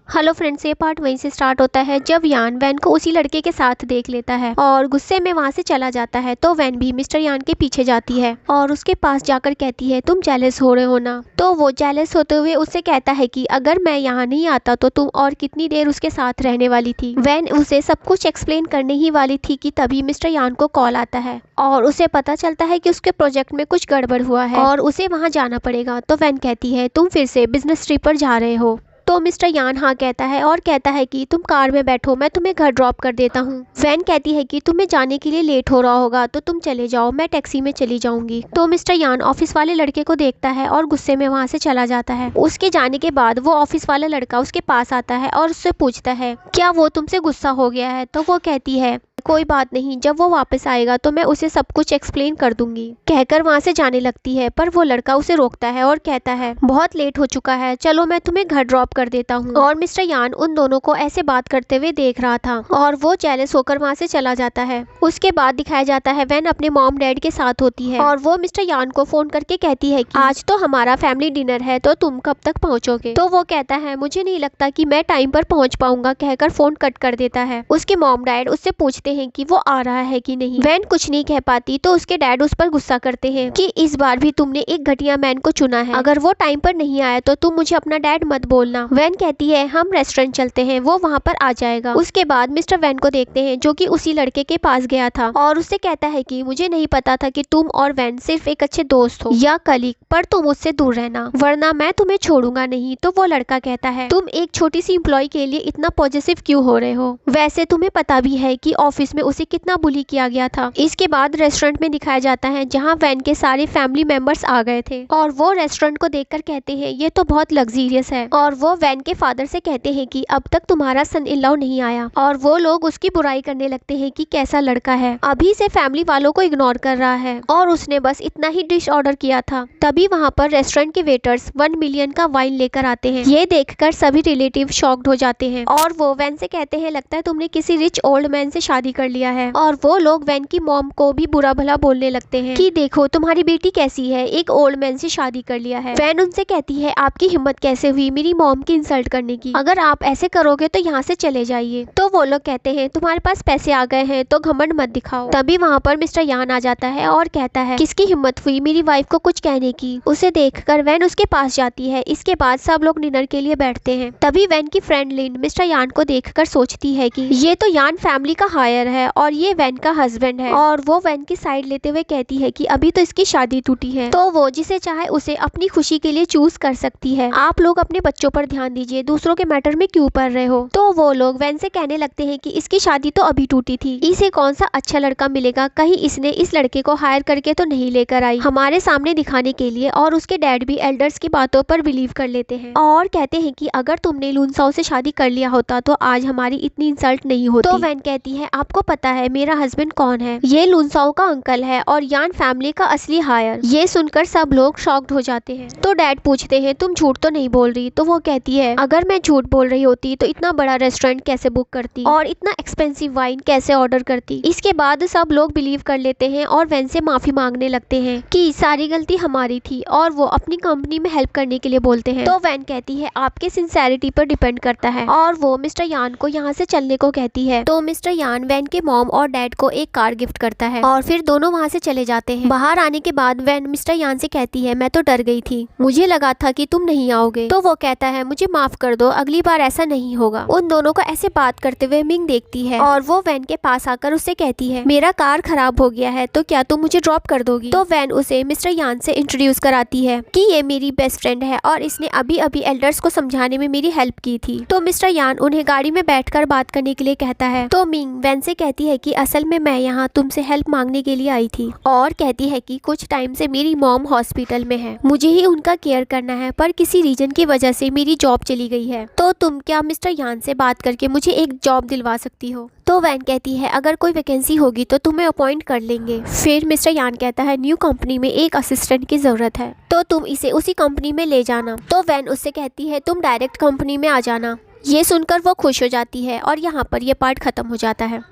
Hello friends, ये part वहीं से स्टार्ट होता है जब यान वैन को उसी लड़के के साथ देख लेता है और गुस्से में वहां से चला जाता है। तो वैन भी मिस्टर यान के पीछे जाती है और उसके पास जाकर कहती है तुम जेलस हो रहे हो ना। तो वो जेलस होते हुए उससे कहता है कि अगर मैं यहाँ नहीं आता तो तुम और कितनी देर उसके साथ रहने वाली थी। वैन उसे सब कुछ एक्सप्लेन करने ही वाली थी कि तभी मिस्टर यान को कॉल आता है और उसे पता चलता है कि उसके प्रोजेक्ट में कुछ गड़बड़ हुआ है और उसे वहाँ जाना पड़ेगा। तो वैन कहती है तुम फिर से बिजनेस ट्रिप पर जा रहे हो। तो मिस्टर यान हाँ कहता है और कहता है कि तुम कार में बैठो, मैं तुम्हें घर ड्रॉप कर देता हूँ। वैन कहती है कि तुम्हें जाने के लिए लेट हो रहा होगा तो तुम चले जाओ, मैं टैक्सी में चली जाऊंगी। तो मिस्टर यान ऑफिस वाले लड़के को देखता है और गुस्से में वहाँ से चला जाता है। उसके जाने के बाद वो ऑफिस वाला लड़का उसके पास आता है और उससे पूछता है क्या वो तुमसे गुस्सा हो गया है। तो वो कहती है कोई बात नहीं, जब वो वापस आएगा तो मैं उसे सब कुछ एक्सप्लेन कर दूंगी, कहकर वहाँ से जाने लगती है। पर वो लड़का उसे रोकता है और कहता है बहुत लेट हो चुका है, चलो मैं तुम्हें घर ड्रॉप कर देता हूँ। और मिस्टर यान उन दोनों को ऐसे बात करते हुए देख रहा था और वो जेलस होकर वहाँ से चला जाता है। उसके बाद दिखाया जाता है वैन अपने मॉम डैड के साथ होती है और वो मिस्टर यान को फोन करके कहती है कि आज तो हमारा फैमिली डिनर है तो तुम कब तक पहुँचोगे। तो वो कहता है मुझे नहीं लगता कि मैं टाइम पर पहुँच पाऊंगा, कहकर फोन कट कर देता है। उसके मॉम डैड उससे पूछते हैं कि वो आ रहा है कि नहीं। वैन कुछ नहीं कह पाती तो उसके डैड उस पर गुस्सा करते हैं कि इस बार भी तुमने एक घटिया मैन को चुना है, अगर वो टाइम पर नहीं आया तो तुम मुझे अपना डैड मत बोलना। वैन कहती है हम रेस्टोरेंट चलते हैं, वो वहाँ पर आ जाएगा। उसके बाद मिस्टर वैन को देखते हैं जो कि उसी लड़के के पास गया था और उससे कहता है कि मुझे नहीं पता था कि तुम और वैन सिर्फ एक अच्छे दोस्त हो या कलीग, पर तुम मुझसे दूर रहना वरना मैं तुम्हें छोड़ूंगा नहीं। तो वो लड़का कहता है तुम एक छोटी सी एम्प्लॉय के लिए इतना पॉजिटिव क्यों हो रहे हो, वैसे तुम्हें पता भी है कि ऑफिस में उसे कितना बुली किया गया था। इसके बाद रेस्टोरेंट में दिखाया जाता है जहां वैन के सारे फैमिली मेंबर्स आ गए थे और वो रेस्टोरेंट को देखकर कहते हैं ये तो बहुत लग्जरियस है। और वो वैन के फादर से कहते हैं कि अब तक तुम्हारा सन इन लॉ नहीं आया और वो लोग उसकी बुराई करने लगते हैं कि कैसा लड़का है, अभी से फैमिली वालों को इग्नोर कर रहा है और उसने बस इतना ही डिश ऑर्डर किया था। तभी वहाँ पर रेस्टोरेंट के वेटर्स 1 मिलियन का वाइन लेकर आते हैं। ये देखकर सभी रिलेटिव शॉक्ड हो जाते हैं और वो वैन से कहते हैं लगता है तुमने किसी रिच ओल्ड मैन से शादी कर लिया है। और वो लोग वैन की मॉम को भी बुरा भला बोलने लगते हैं कि देखो तुम्हारी बेटी कैसी है, एक ओल्ड मैन से शादी कर लिया है। वैन उनसे कहती है आपकी हिम्मत कैसे हुई मेरी मॉम की इंसल्ट करने की, अगर आप ऐसे करोगे तो यहाँ से चले जाइए। तो वो लोग कहते हैं तुम्हारे पास पैसे आ गए हैं तो घमंड मत दिखाओ। तभी वहाँ पर मिस्टर यान आ जाता है और कहता है किसकी हिम्मत हुई मेरी वाइफ को कुछ कहने की। उसे देखकर वैन उसके पास जाती है। इसके बाद सब लोग डिनर के लिए बैठते हैं। तभी वैन की फ्रेंड लिन मिस्टर यान को देखकर सोचती है कि ये तो यान फैमिली का हायर है और ये वैन का हस्बैंड है और वो वैन की साइड लेते हुए कहती है कि अभी तो इसकी शादी टूटी है तो वो जिसे चाहे उसे अपनी खुशी के लिए चूज कर सकती है, आप लोग अपने बच्चों पर ध्यान दीजिए, दूसरों के मैटर में क्यों पड़ रहे हो। तो वो लोग वैन से कहने लगते हैं कि इसकी शादी तो अभी टूटी थी, इसे कौन सा अच्छा लड़का मिलेगा, कहीं इसने इस लड़के को हायर करके तो नहीं लेकर आई हमारे सामने दिखाने के लिए। और उसके डैड भी एल्डर्स की बातों पर बिलीव कर लेते हैं और कहते हैं कि अगर तुमने लुनसाओ से शादी कर लिया होता तो आज हमारी इतनी इंसल्ट नहीं होती। तो वैन कहती है आपको पता है मेरा हस्बैंड कौन है, ये लुनसाओ का अंकल है और यान फैमिली का असली हायर। ये सुनकर सब लोग शॉक्ड हो जाते हैं। तो डैड पूछते हैं तुम झूठ तो नहीं बोल रही। तो वो कहती है अगर मैं झूठ बोल रही होती तो इतना बड़ा रेस्टोरेंट कैसे बुक करती और इतना एक्सपेंसिव वाइन कैसे ऑर्डर करती। इसके बाद सब लोग बिलीव कर लेते हैं और वैन से माफी मांगने लगते हैं कि सारी गलती हमारी थी और वो अपनी कंपनी में हेल्प करने के लिए बोलते हैं। तो वैन कहती है आपके सिंसेरिटी पर डिपेंड करता है और वो मिस्टर यान को यहाँ से चलने को कहती है। तो मिस्टर यान वैन के मॉम और डैड को एक कार गिफ्ट करता है और फिर दोनों वहाँ से चले जाते हैं। बाहर आने के बाद वैन मिस्टर यान से कहती है मैं तो डर गई थी, मुझे लगा था कि तुम नहीं आओगे। तो वो कहता है मुझे माफ कर दो, अगली बार ऐसा नहीं होगा। उन दोनों को ऐसे बात करते हुए मिंग देखती है और वो वैन के पास आकर उससे कहती है मेरा कार खराब हो गया है तो क्या तुम मुझे ड्रॉप कर दोगी। तो वैन उसे मिस्टर यान से इंट्रोड्यूस कराती है कि ये मेरी बेस्ट फ्रेंड है और इसने अभी अभी एल्डर्स को समझाने में मेरी हेल्प की थी। तो मिस्टर यान उन्हें गाड़ी में बैठकर बात करने के लिए कहता है। तो मिंग वैन से कहती है कि असल में मैं यहाँ तुमसे हेल्प मांगने के लिए आई थी और कहती है कि कुछ टाइम से मेरी मॉम हॉस्पिटल में है, मुझे ही उनका केयर करना है पर किसी रीजन की वजह से मेरी जॉब चली गई है। तो तुम क्या मिस्टर यान से बात करके मुझे एक जॉब दिलवा सकती हो। तो वैन कहती है अगर कोई वैकेंसी होगी तो तुम्हें अपॉइंट कर लेंगे। फिर मिस्टर यान कहता है न्यू कंपनी में एक असिस्टेंट की जरूरत है तो तुम इसे उसी कंपनी में ले जाना। तो वैन उससे कहती है तुम डायरेक्ट कंपनी में आ जाना। ये सुनकर वो खुश हो जाती है और यहाँ पर ये पार्ट खत्म हो जाता है।